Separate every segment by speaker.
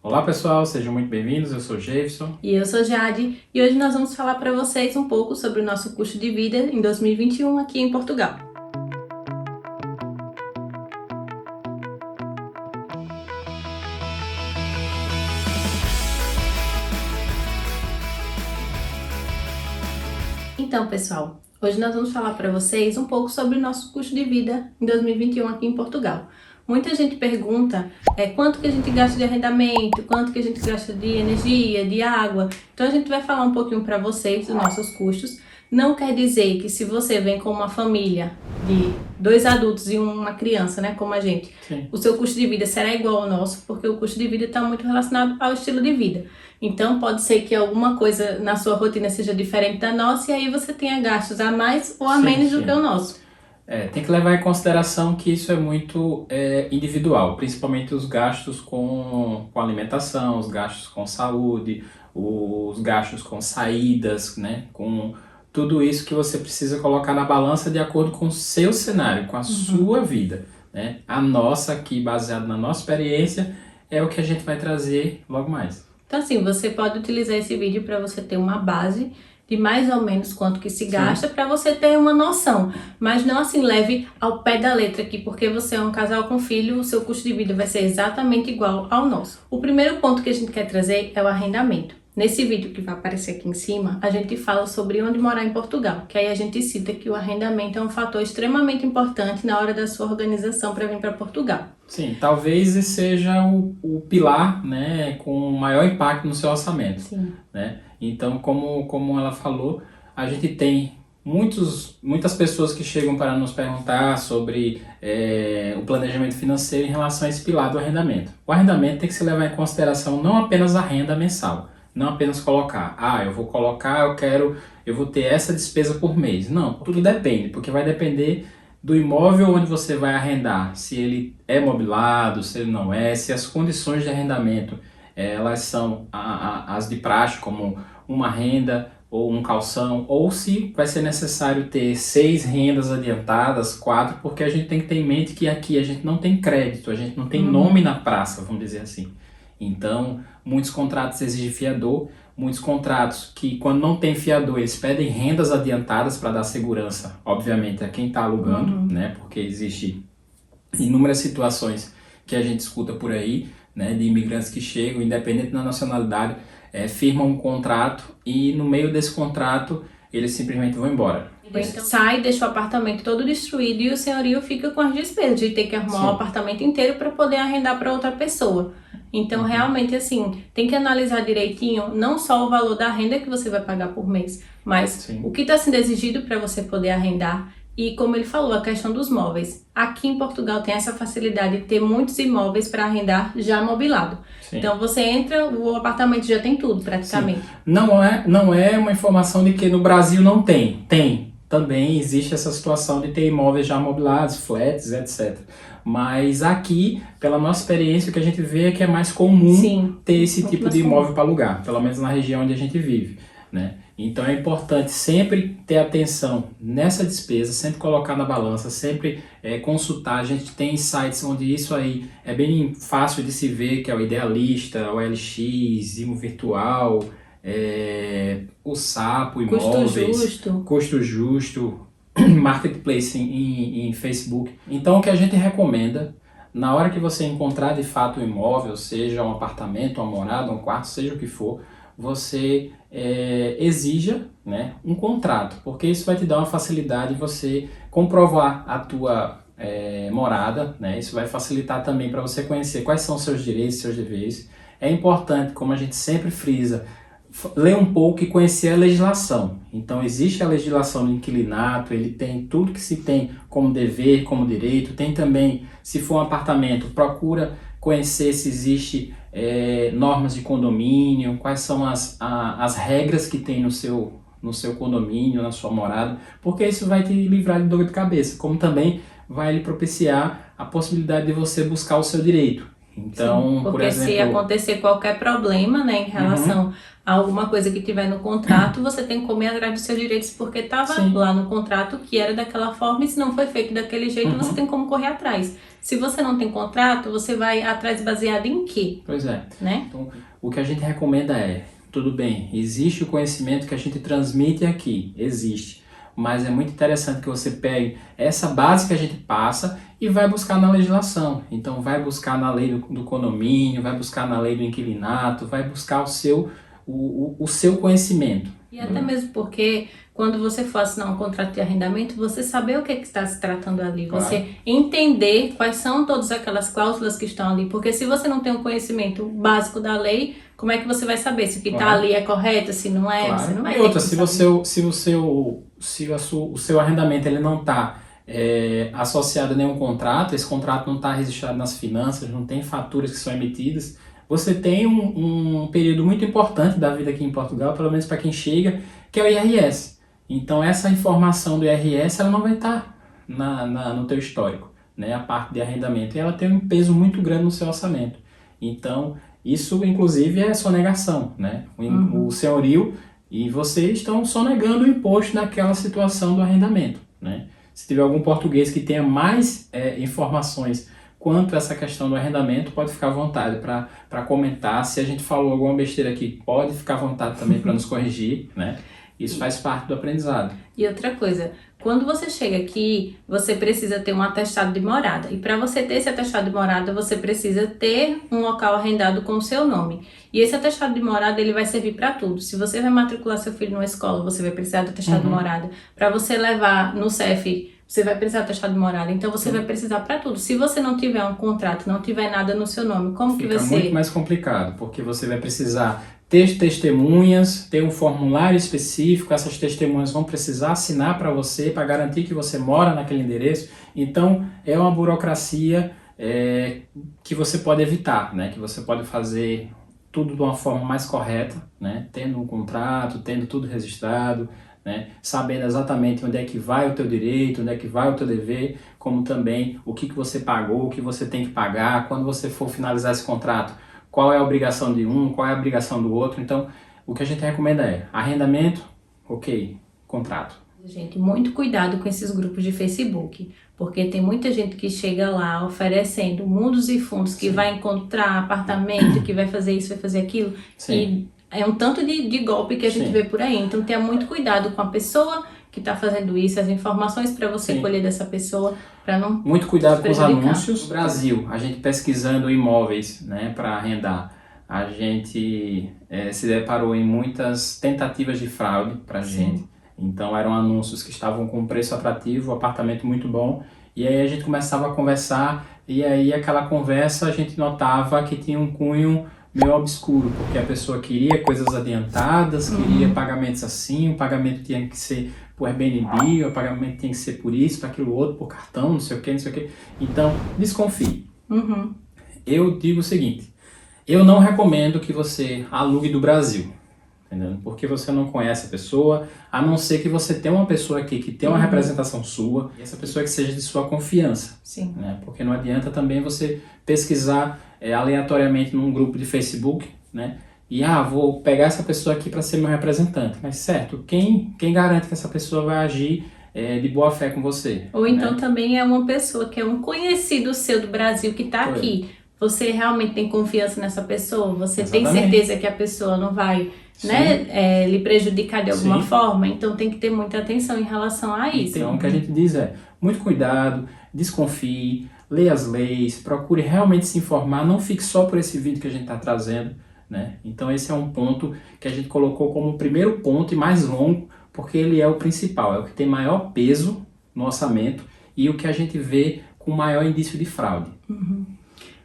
Speaker 1: Olá pessoal, sejam muito bem-vindos, eu sou o Jefferson.
Speaker 2: E eu sou Jade, e hoje nós vamos falar para vocês um pouco sobre o nosso custo de vida em 2021 aqui em Portugal. Então, pessoal, hoje nós vamos falar para vocês um pouco sobre o nosso custo de vida em 2021 aqui em Portugal. Muita gente pergunta quanto que a gente gasta de arrendamento, quanto que a gente gasta de energia, de água. Então a gente vai falar um pouquinho para vocês dos nossos custos. Não quer dizer que se você vem com uma família de 2 adultos e uma criança, né, como a gente,
Speaker 1: Sim.
Speaker 2: o seu custo de vida será igual ao nosso, porque o custo de vida está muito relacionado ao estilo de vida. Então pode ser que alguma coisa na sua rotina seja diferente da nossa e aí você tenha gastos a mais ou a menos do que o nosso.
Speaker 1: Tem que levar em consideração que isso é muito individual, principalmente os gastos com alimentação, os gastos com saúde, os gastos com saídas, né? Com tudo isso que você precisa colocar na balança de acordo com o seu cenário, com a sua vida, né? A nossa aqui, baseada na nossa experiência, é o que a gente vai trazer logo mais.
Speaker 2: Então assim, você pode utilizar esse vídeo para você ter uma base de mais ou menos quanto que se gasta para você ter uma noção, mas não assim leve ao pé da letra aqui, porque você é um casal com filho, o seu custo de vida vai ser exatamente igual ao nosso. O primeiro ponto que a gente quer trazer é o arrendamento. Nesse vídeo que vai aparecer aqui em cima, a gente fala sobre onde morar em Portugal, que aí a gente cita que o arrendamento é um fator extremamente importante na hora da sua organização para vir para Portugal.
Speaker 1: Sim, talvez esse seja o pilar, né, com maior impacto no seu orçamento.
Speaker 2: Sim.
Speaker 1: Né? Então, como ela falou, a gente tem muitas pessoas que chegam para nos perguntar sobre o planejamento financeiro em relação a esse pilar do arrendamento. O arrendamento tem que se levar em consideração não apenas a renda mensal, não apenas colocar, eu vou ter essa despesa por mês. Não, tudo depende, porque vai depender do imóvel onde você vai arrendar, se ele é mobilado, se ele não é, se as condições de arrendamento elas são as de praxe, como uma renda ou um calção, ou se vai ser necessário ter 6 rendas adiantadas, 4, porque a gente tem que ter em mente que aqui a gente não tem crédito, a gente não tem nome na praça, vamos dizer assim. Então, muitos contratos exigem fiador, muitos contratos que, quando não tem fiador, eles pedem rendas adiantadas para dar segurança, obviamente, a quem está alugando, né? Porque existe inúmeras situações que a gente escuta por aí, né, de imigrantes que chegam, independente da nacionalidade, firmam um contrato e no meio desse contrato eles simplesmente vão embora.
Speaker 2: Então, sai, deixa o apartamento todo destruído e o senhorio fica com as despesas de ter que arrumar o apartamento inteiro para poder arrendar para outra pessoa. Então, realmente, assim, tem que analisar direitinho não só o valor da renda que você vai pagar por mês, mas o que está sendo exigido para você poder arrendar. E como ele falou, a questão dos móveis. Aqui em Portugal tem essa facilidade de ter muitos imóveis para arrendar já mobilado. Sim. Então você entra, o apartamento já tem tudo praticamente.
Speaker 1: Não é uma informação de que no Brasil não tem. Tem. Também existe essa situação de ter imóveis já mobilados, flats, etc. Mas aqui, pela nossa experiência, o que a gente vê é que é mais comum ter esse tipo de imóvel para alugar, pelo menos na região onde a gente vive, né? Então é importante sempre ter atenção nessa despesa, sempre colocar na balança, sempre consultar. A gente tem sites onde isso aí é bem fácil de se ver, que é o Idealista, o LX, Imo Virtual, o Sapo Imóveis, Custo Justo, Marketplace em Facebook. Então o que a gente recomenda, na hora que você encontrar de fato um imóvel, seja um apartamento, uma morada, um quarto, seja o que for, você exija, né, um contrato, porque isso vai te dar uma facilidade de você comprovar a tua morada, né? Isso vai facilitar também para você conhecer quais são os seus direitos, seus deveres. É importante, como a gente sempre frisa, ler um pouco e conhecer a legislação. Então existe a legislação do inquilinato, ele tem tudo que se tem como dever, como direito. Tem também, se for um apartamento, procura conhecer se existe normas de condomínio, quais são as regras que tem no seu condomínio, na sua morada, porque isso vai te livrar de dor de cabeça, como também vai lhe propiciar a possibilidade de você buscar o seu direito. Então,
Speaker 2: Sim,
Speaker 1: por
Speaker 2: porque se
Speaker 1: exemplo...
Speaker 2: acontecer qualquer problema, né, em relação a alguma coisa que tiver no contrato, você tem como ir atrás dos seus direitos, porque estava
Speaker 1: Sim.
Speaker 2: lá no contrato que era daquela forma, e se não foi feito daquele jeito, você tem como correr atrás. Se você não tem contrato, você vai atrás baseado em quê?
Speaker 1: Pois é.
Speaker 2: Né?
Speaker 1: Então, o que a gente recomenda é, tudo bem, existe o conhecimento que a gente transmite aqui, existe. Mas é muito interessante que você pegue essa base que a gente passa e vai buscar na legislação. Então vai buscar na lei do condomínio, vai buscar na lei do inquilinato, vai buscar o seu conhecimento.
Speaker 2: E até mesmo porque quando você for assinar um contrato de arrendamento, você saber o que está se tratando ali,
Speaker 1: Claro.
Speaker 2: você entender quais são todas aquelas cláusulas que estão ali, porque se você não tem um conhecimento básico da lei, como é que você vai saber se o que está
Speaker 1: Claro.
Speaker 2: ali é correto, se não é?
Speaker 1: Claro.
Speaker 2: Você não vai
Speaker 1: E
Speaker 2: ter
Speaker 1: outra,
Speaker 2: como
Speaker 1: o seu arrendamento ele não está associado a nenhum contrato, esse contrato não está registrado nas finanças, não tem faturas que são emitidas, você tem um período muito importante da vida aqui em Portugal, pelo menos para quem chega, que é o IRS. Então essa informação do IRS ela não vai estar no teu histórico, né? A parte de arrendamento, e ela tem um peso muito grande no seu orçamento. Então isso inclusive é sonegação, né? O senhorio e vocês estão sonegando o imposto naquela situação do arrendamento, né? Se tiver algum português que tenha mais informações quanto a essa questão do arrendamento, pode ficar à vontade para comentar. Se a gente falou alguma besteira aqui, pode ficar à vontade também para nos corrigir, né? Isso faz parte do aprendizado.
Speaker 2: E outra coisa, quando você chega aqui, você precisa ter um atestado de morada. E para você ter esse atestado de morada, você precisa ter um local arrendado com o seu nome. E esse atestado de morada, ele vai servir para tudo. Se você vai matricular seu filho numa escola, você vai precisar do atestado de morada. Para você levar no CEF, você vai precisar do atestado de morada. Então você vai precisar para tudo. Se você não tiver um contrato, não tiver nada no seu nome, como que você...
Speaker 1: Fica muito mais complicado, porque você vai precisar ter testemunhas, ter um formulário específico, essas testemunhas vão precisar assinar para você, para garantir que você mora naquele endereço. Então, é uma burocracia que você pode evitar, né? Que você pode fazer tudo de uma forma mais correta, né? Tendo um contrato, tendo tudo registrado, né? Sabendo exatamente onde é que vai o teu direito, onde é que vai o teu dever, como também o que você pagou, o que você tem que pagar, quando você for finalizar esse contrato, qual é a obrigação de um, qual é a obrigação do outro. Então, o que a gente recomenda é arrendamento, ok, contrato.
Speaker 2: Gente, muito cuidado com esses grupos de Facebook, porque tem muita gente que chega lá oferecendo mundos e fundos, que vai encontrar apartamento, que vai fazer isso, vai fazer aquilo, e é um tanto de golpe que a gente vê por aí. Então, tenha muito cuidado com a pessoa que está fazendo isso, as informações para você colher dessa pessoa, para não
Speaker 1: muito cuidado com os anúncios. No Brasil, a gente pesquisando imóveis, né, para arrendar, a gente se deparou em muitas tentativas de fraude para a gente. Então eram anúncios que estavam com um preço atrativo, um apartamento muito bom, e aí a gente começava a conversar, e aí aquela conversa a gente notava que tinha um cunho meio obscuro, porque a pessoa queria coisas adiantadas, queria pagamentos assim, o pagamento tinha que ser por Airbnb, o pagamento tinha que ser por isso, por aquilo outro, por cartão, não sei o que, não sei o que. Então, desconfie. Eu digo o seguinte, eu não recomendo que você alugue do Brasil, entendeu? Porque você não conhece a pessoa, a não ser que você tenha uma pessoa aqui que tenha uma representação sua, e essa pessoa que seja de sua confiança. Né? Porque não adianta também você pesquisar aleatoriamente num grupo de Facebook, né? E vou pegar essa pessoa aqui para ser meu representante. Mas certo, quem garante que essa pessoa vai agir de boa fé com você?
Speaker 2: Ou então também é uma pessoa que é um conhecido seu do Brasil que está aqui. Você realmente tem confiança nessa pessoa? Você tem certeza que a pessoa não vai lhe prejudicar de alguma forma? Então tem que ter muita atenção em relação a isso.
Speaker 1: Então o que a gente diz é, muito cuidado, desconfie, leia as leis, procure realmente se informar, não fique só por esse vídeo que a gente está trazendo, né? Então esse é um ponto que a gente colocou como o primeiro ponto e mais longo, porque ele é o principal, é o que tem maior peso no orçamento e o que a gente vê com maior indício de fraude.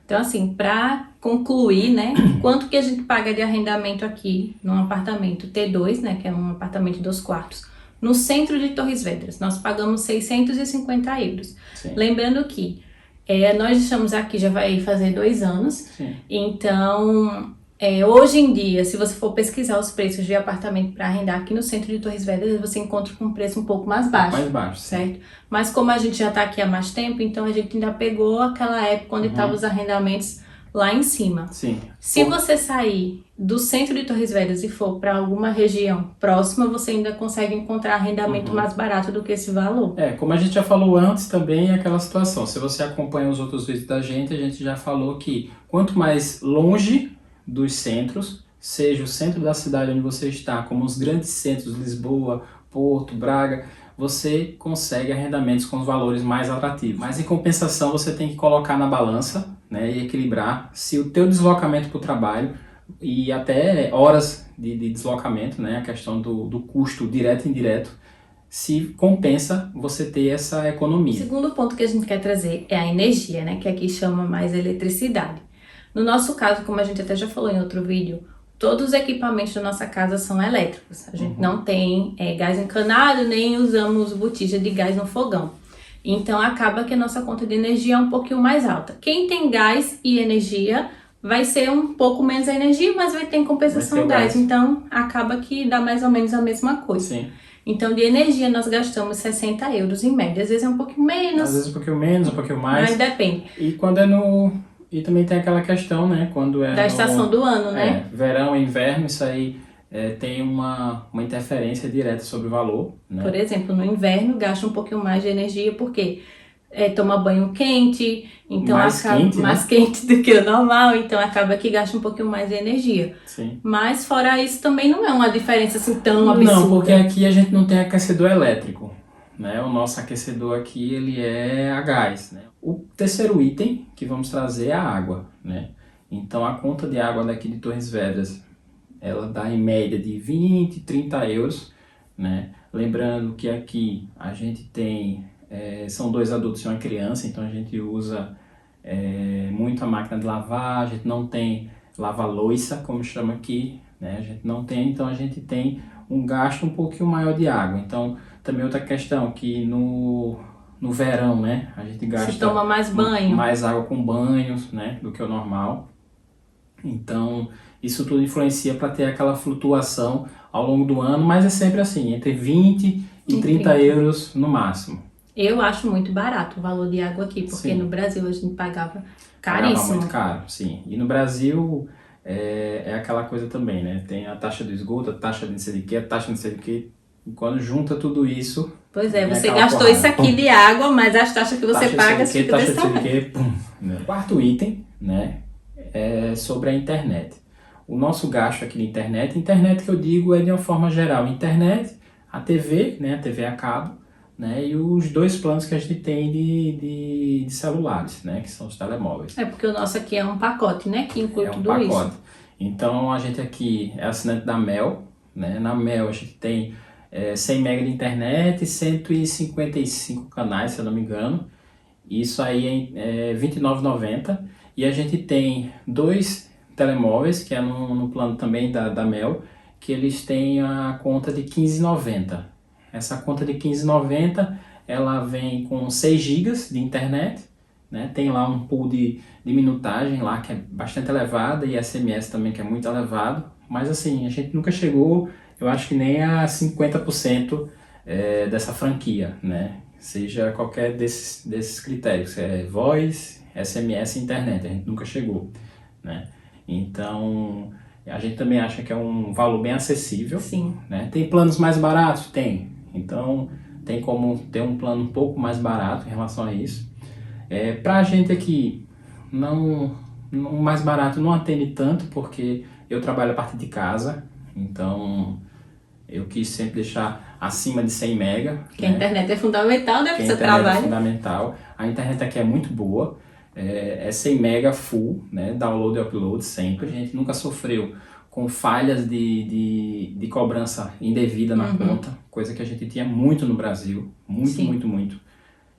Speaker 2: Então assim, para concluir, né, quanto que a gente paga de arrendamento aqui num apartamento T2, né, que é um apartamento de 2 quartos, no centro de Torres Vedras, nós pagamos 650 euros. Lembrando que nós estamos aqui, já vai fazer 2 anos, então hoje em dia, se você for pesquisar os preços de apartamento para arrendar aqui no centro de Torres Vedras, você encontra com um preço um pouco mais baixo. Certo? Mas como a gente já está aqui há mais tempo, então a gente ainda pegou aquela época onde estavam os arrendamentos lá em cima.
Speaker 1: Sim.
Speaker 2: Se você sair do centro de Torres Vedras e for para alguma região próxima, você ainda consegue encontrar arrendamento mais barato do que esse valor.
Speaker 1: Como a gente já falou antes também, é aquela situação. Se você acompanha os outros vídeos da gente, a gente já falou que quanto mais longe dos centros, seja o centro da cidade onde você está, como os grandes centros, Lisboa, Porto, Braga, você consegue arrendamentos com os valores mais atrativos. Mas em compensação você tem que colocar na balança, né, e equilibrar se o teu deslocamento para o trabalho e até horas de deslocamento, né, a questão do custo direto e indireto, se compensa você ter essa economia.
Speaker 2: O segundo ponto que a gente quer trazer é a energia, né, que aqui chama mais eletricidade. No nosso caso, como a gente até já falou em outro vídeo, todos os equipamentos da nossa casa são elétricos. A gente não tem gás encanado, nem usamos botija de gás no fogão. Então acaba que a nossa conta de energia é um pouquinho mais alta. Quem tem gás e energia vai ser um pouco menos a energia, mas vai ter em compensação gás. Então acaba que dá mais ou menos a mesma coisa.
Speaker 1: Sim.
Speaker 2: Então de energia nós gastamos 60 euros em média. Às vezes é um pouquinho menos.
Speaker 1: Às vezes um pouquinho menos, um pouquinho mais.
Speaker 2: Mas depende.
Speaker 1: E quando é no... E também tem aquela questão, né? Quando é
Speaker 2: da estação do ano, né?
Speaker 1: Verão e inverno, isso aí tem uma interferência direta sobre o valor, né?
Speaker 2: Por exemplo, no inverno gasta um pouquinho mais de energia porque toma banho quente, então mais quente do que o normal, então acaba que gasta um pouquinho mais de energia.
Speaker 1: Sim.
Speaker 2: Mas fora isso também não é uma diferença assim tão absurda.
Speaker 1: Não, porque aqui a gente não tem aquecedor elétrico, né? O nosso aquecedor aqui ele é a gás, né? O terceiro item que vamos trazer é a água, né? Então a conta de água daqui de Torres Vedras, ela dá em média de 20, 30 euros, né? Lembrando que aqui a gente tem, são 2 adultos e uma criança, então a gente usa muito a máquina de lavar, a gente não tem lava-louça, como chama aqui, né? A gente não tem, então a gente tem um gasto um pouquinho maior de água. Então também outra questão que no verão, né, a gente gasta...
Speaker 2: Se toma mais banho.
Speaker 1: Mais água com banhos, né, do que o normal. Então, isso tudo influencia para ter aquela flutuação ao longo do ano, mas é sempre assim, entre 20 e 30 euros no máximo.
Speaker 2: Eu acho muito barato o valor de água aqui, porque no Brasil a gente pagava caríssimo.
Speaker 1: Pagava muito caro, sim. E no Brasil é aquela coisa também, né, tem a taxa do esgoto, a taxa de não sei de quê, a taxa de não sei de quê. E quando junta tudo isso...
Speaker 2: Pois você gastou isso aqui de água, mas as taxas que você paga fica desse tamanho.
Speaker 1: O quarto item, né, é sobre a internet. O nosso gasto aqui de internet que eu digo é de uma forma geral, internet, a TV, né, a TV a cabo, né, e os 2 planos que a gente tem de celulares, né, que são os telemóveis.
Speaker 2: Porque o nosso aqui é um pacote, né, que inclui tudo isso. É um pacote.
Speaker 1: Então a gente aqui é assinante da Mel, né, na Mel a gente tem 100 MB de internet, 155 canais, se eu não me engano. Isso aí é R$29,90. E a gente tem 2 telemóveis, que é no plano também da Mel, que eles têm a conta de R$15,90. Essa conta de R$15,90, ela vem com 6 GB de internet, né? Tem lá um pool de minutagem lá, que é bastante elevada, e SMS também, que é muito elevado. Mas assim, a gente nunca chegou... Eu acho que nem a 50% dessa franquia, né? Seja qualquer desses critérios, voz, SMS e internet, a gente nunca chegou, né? Então, a gente também acha que é um valor bem acessível.
Speaker 2: Sim.
Speaker 1: Né? Tem planos mais baratos? Tem. Então, tem como ter um plano um pouco mais barato em relação a isso. Pra gente aqui, o mais barato não atende tanto, porque eu trabalho a partir de casa, então eu quis sempre deixar acima de 100 MB.
Speaker 2: Que a internet é fundamental, né, para o seu trabalho.
Speaker 1: É fundamental. A internet aqui é muito boa, é 100 MB full, né, download e upload sempre. A gente nunca sofreu com falhas de cobrança indevida na conta, coisa que a gente tinha muito no Brasil, muito.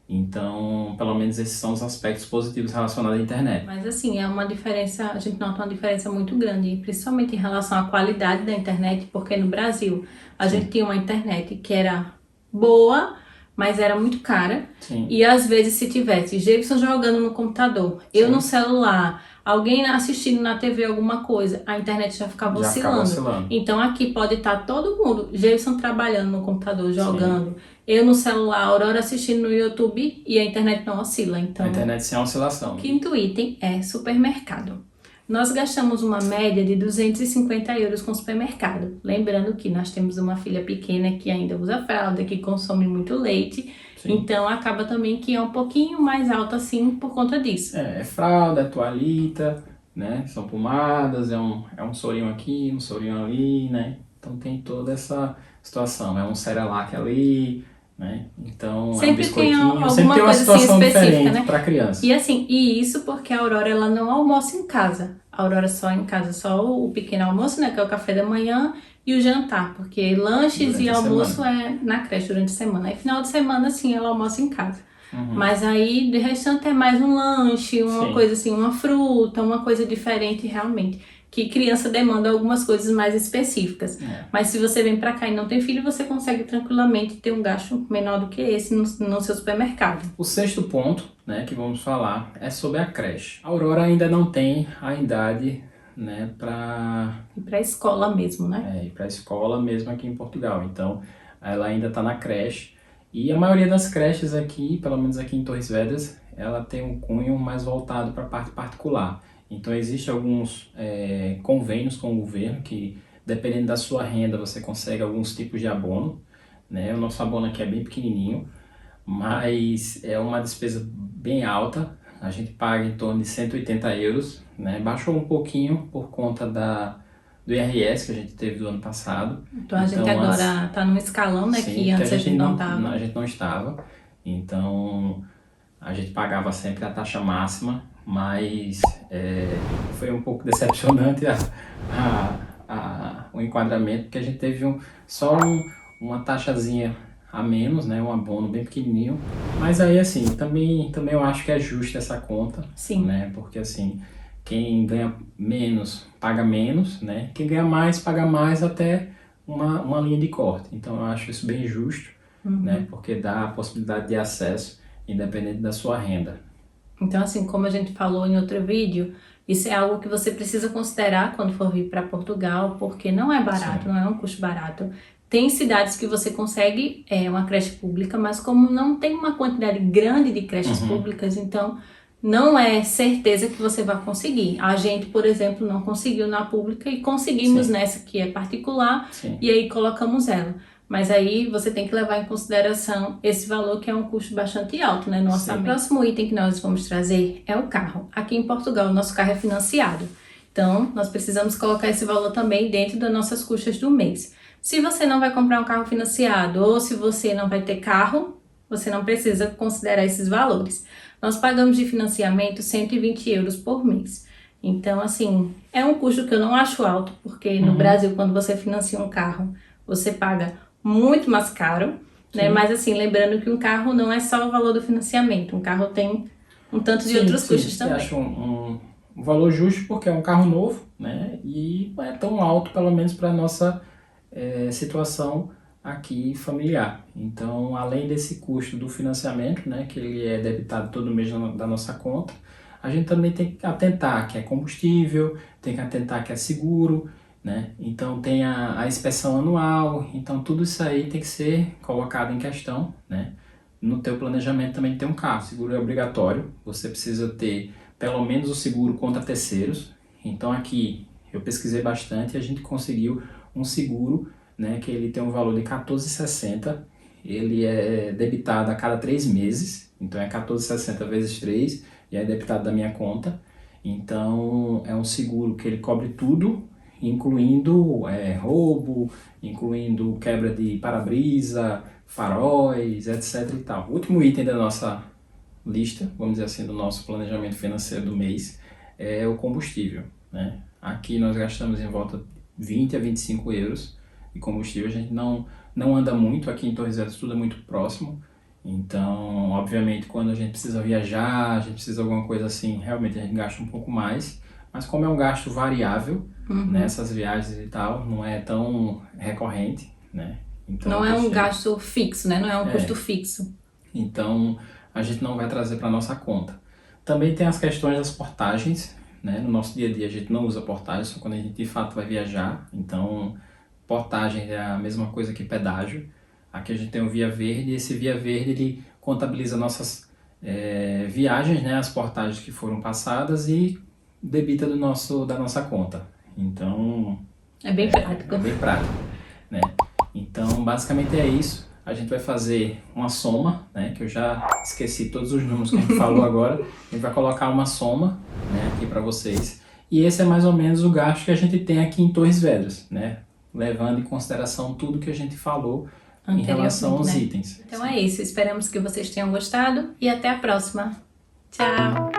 Speaker 1: Então, pelo menos esses são os aspectos positivos relacionados à internet.
Speaker 2: Mas assim, é uma diferença, a gente nota uma diferença muito grande, principalmente em relação à qualidade da internet, porque no Brasil a gente tinha uma internet que era boa, mas era muito cara.
Speaker 1: Sim.
Speaker 2: E às vezes se tivesse Jefferson jogando no computador, eu no celular, alguém assistindo na TV alguma coisa, a internet já ficava oscilando. Então aqui pode estar todo mundo, Geilson trabalhando no computador, jogando, sim, eu no celular, a Aurora assistindo no YouTube e a internet não oscila. Então,
Speaker 1: a internet sem oscilação.
Speaker 2: Quinto item é supermercado. Nós gastamos uma média de 250 euros com supermercado. Lembrando que nós temos uma filha pequena que ainda usa fralda, que consome muito leite. Sim. Então acaba também que é um pouquinho mais alto assim por conta disso.
Speaker 1: É fralda, é toalhita, né? São pomadas, é um sorinho aqui, um sorinho ali, né? Então tem toda essa situação. É um Cerelac ali, né? Então
Speaker 2: sempre
Speaker 1: é um
Speaker 2: tem alguma
Speaker 1: sempre tem uma
Speaker 2: coisa
Speaker 1: situação
Speaker 2: assim específica,
Speaker 1: diferente,
Speaker 2: né?
Speaker 1: Para criança.
Speaker 2: E assim, e isso porque a Aurora ela não almoça em casa. A Aurora só em casa, só o pequeno almoço, né? Que é o café da manhã e o jantar, porque lanches durante e almoço é na creche durante a semana. Aí final de semana, sim, ela almoça em casa. Mas aí, de restante, é mais um lanche, uma coisa assim, uma fruta, uma coisa diferente realmente. Que criança demanda algumas coisas mais específicas. Mas se você vem pra cá e não tem filho, você consegue tranquilamente ter um gasto menor do que esse no seu supermercado.
Speaker 1: O sexto ponto, né, que vamos falar é sobre a creche. A Aurora ainda não tem a idade, né, para
Speaker 2: ir para a escola mesmo, né?
Speaker 1: Ir para a escola mesmo aqui em Portugal. Então, ela ainda está na creche. E a maioria das creches aqui, pelo menos aqui em Torres Vedras, ela tem um cunho mais voltado para a parte particular. Então, existem alguns convênios com o governo que, dependendo da sua renda, você consegue alguns tipos de abono, né? O nosso abono aqui é bem pequenininho, mas é uma despesa bem alta. A gente paga em torno de 180 euros, né? Baixou um pouquinho por conta do IRS que a gente teve do ano passado.
Speaker 2: Então a gente agora está num escalão, né?
Speaker 1: Sim,
Speaker 2: que antes a gente não
Speaker 1: estava. A gente não estava. Então a gente pagava sempre a taxa máxima, mas foi um pouco decepcionante o enquadramento, porque a gente teve uma taxazinha a menos, né, um abono bem pequenininho, mas aí assim, também eu acho que é justa essa conta,
Speaker 2: sim,
Speaker 1: né, porque assim, quem ganha menos, paga menos, né, quem ganha mais, paga mais até uma linha de corte, então eu acho isso bem justo, né, porque dá a possibilidade de acesso, independente da sua renda.
Speaker 2: Então assim, como a gente falou em outro vídeo, isso é algo que você precisa considerar quando for vir para Portugal, porque não é barato, sim, não é um custo barato. Tem cidades que você consegue uma creche pública, mas como não tem uma quantidade grande de creches públicas, então não é certeza que você vai conseguir. A gente, por exemplo, não conseguiu na pública e conseguimos, sim, nessa que é particular, sim, e aí colocamos ela. Mas aí você tem que levar em consideração esse valor, que é um custo bastante alto, né? Nosso próximo item que nós vamos trazer é o carro. Aqui em Portugal, o nosso carro é financiado. Então, nós precisamos colocar esse valor também dentro das nossas custas do mês. Se você não vai comprar um carro financiado ou se você não vai ter carro, você não precisa considerar esses valores. Nós pagamos de financiamento 120 euros por mês. Então, assim, é um custo que eu não acho alto, porque no Brasil, quando você financia um carro, você paga muito mais caro, né? Mas assim, lembrando que um carro não é só o valor do financiamento, um carro tem um tanto de outros custos também.
Speaker 1: Eu acho um valor justo porque é um carro novo, né? E não é tão alto, pelo menos para a nossa situação aqui familiar. Então, além desse custo do financiamento, né, que ele é debitado todo mês da nossa conta, a gente também tem que atentar que é combustível, tem que atentar que é seguro, né? Então tem a inspeção anual, então tudo isso aí tem que ser colocado em questão, né? No teu planejamento também tem um carro, seguro é obrigatório, você precisa ter pelo menos o seguro contra terceiros. Então aqui eu pesquisei bastante e a gente conseguiu um seguro, né, que ele tem um valor de 14,60, ele é debitado a cada 3 meses, então é 14,60 vezes 3 e é debitado da minha conta. Então é um seguro que ele cobre tudo, incluindo roubo, incluindo quebra de para-brisa, faróis, etc e tal. O último item da nossa lista, vamos dizer assim, do nosso planejamento financeiro do mês é o combustível, né? Aqui nós gastamos em volta de 20 a 25 euros de combustível. A gente não anda muito, aqui em Torres Vedras tudo é muito próximo, então obviamente quando a gente precisa viajar, a gente precisa de alguma coisa assim, realmente a gente gasta um pouco mais, mas como é um gasto variável, nessas viagens e tal, não é tão recorrente, né? Então,
Speaker 2: não é um gasto fixo, né? Não é um custo fixo.
Speaker 1: Então a gente não vai trazer para nossa conta. Também tem as questões das portagens, né? No nosso dia a dia a gente não usa portagem, só quando a gente de fato vai viajar. Então, portagem é a mesma coisa que pedágio. Aqui a gente tem o Via Verde, e esse Via Verde ele contabiliza nossas viagens, né? As portagens que foram passadas e debita da nossa conta. Então,
Speaker 2: É bem prático.
Speaker 1: é bem prático, né? Então, basicamente é isso. A gente vai fazer uma soma, né? Que eu já esqueci todos os números que a gente falou agora. A gente vai colocar uma soma, né? Aqui para vocês. E esse é mais ou menos o gasto que a gente tem aqui em Torres Vedras, né? Levando em consideração tudo que a gente falou em relação aos itens.
Speaker 2: Então é isso. Esperamos que vocês tenham gostado e até a próxima. Tchau!